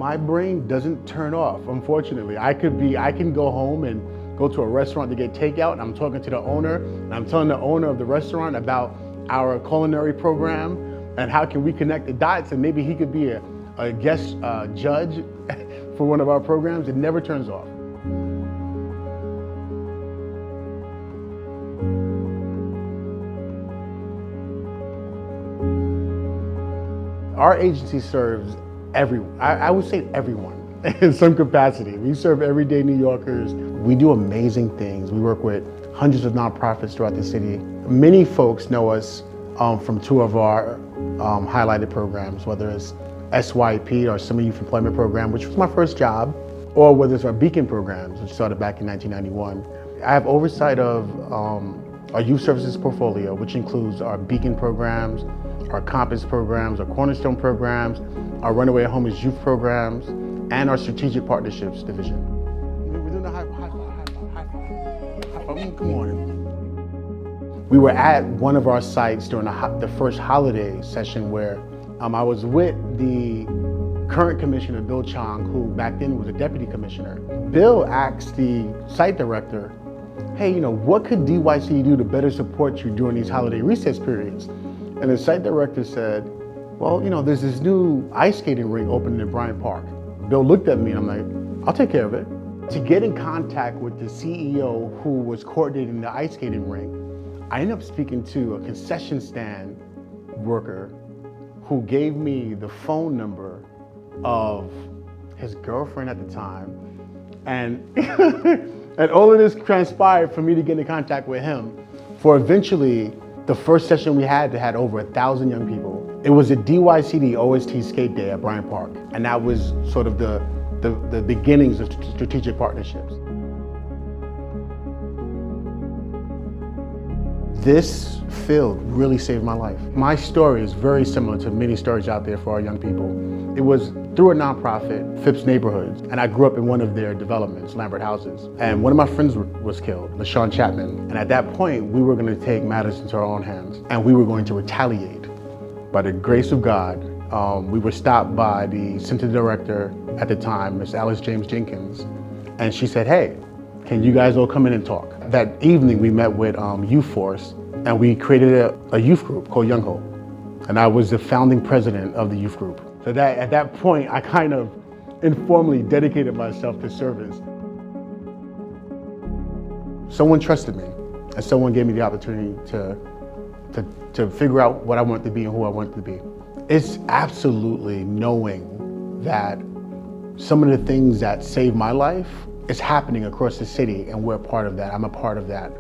My brain doesn't turn off, unfortunately. I can go home and go to a restaurant to get takeout, and I'm talking to the owner, and I'm telling the owner of the restaurant about our culinary program and how can we connect the dots, and maybe he could be a guest judge for one of our programs. It never turns off. Our agency serves everyone. I would say everyone in some capacity. We serve everyday New Yorkers. We do amazing things. We work with hundreds of nonprofits throughout the city. Many folks know us from two of our highlighted programs, whether it's SYP, our Summer Youth Employment Program, which was my first job, or whether it's our Beacon programs, which started back in 1991. I have oversight of our youth services portfolio, which includes our Beacon programs, our Compass programs, our Cornerstone programs, our Runaway Homeless Youth programs, and our Strategic Partnerships division. We're doing a high five. Come on. We were at one of our sites during the first holiday session where I was with the current commissioner, Bill Chong, who back then was a deputy commissioner. Bill asked the site director, hey, what could DYC do to better support you during these holiday recess periods? And the site director said, well, there's this new ice skating rink opening in Bryant Park. Bill looked at me and I'm like, I'll take care of it. To get in contact with the CEO who was coordinating the ice skating rink, I ended up speaking to a concession stand worker who gave me the phone number of his girlfriend at the time. And, and all of this transpired for me to get in contact with him for eventually the first session we had over 1,000 young people. It was a DYCD OST skate day at Bryant Park, and that was sort of the beginnings of strategic partnerships. This field really saved my life. My story is very similar to many stories out there for our young people. It was through a nonprofit, Phipps Neighborhoods, and I grew up in one of their developments, Lambert Houses. And one of my friends was killed, LaShawn Chapman. And at that point, we were going to take matters into our own hands, and we were going to retaliate. By the grace of God, we were stopped by the center director at the time, Miss Alice James Jenkins, and she said, hey, can you guys all come in and talk? That evening, we met with Youth Force, and we created a youth group called Young Hope. And I was the founding president of the youth group. So at that point, I kind of informally dedicated myself to service. Someone trusted me, and someone gave me the opportunity to figure out what I wanted to be and who I wanted to be. It's absolutely knowing that some of the things that saved my life is happening across the city, and we're a part of that. I'm a part of that.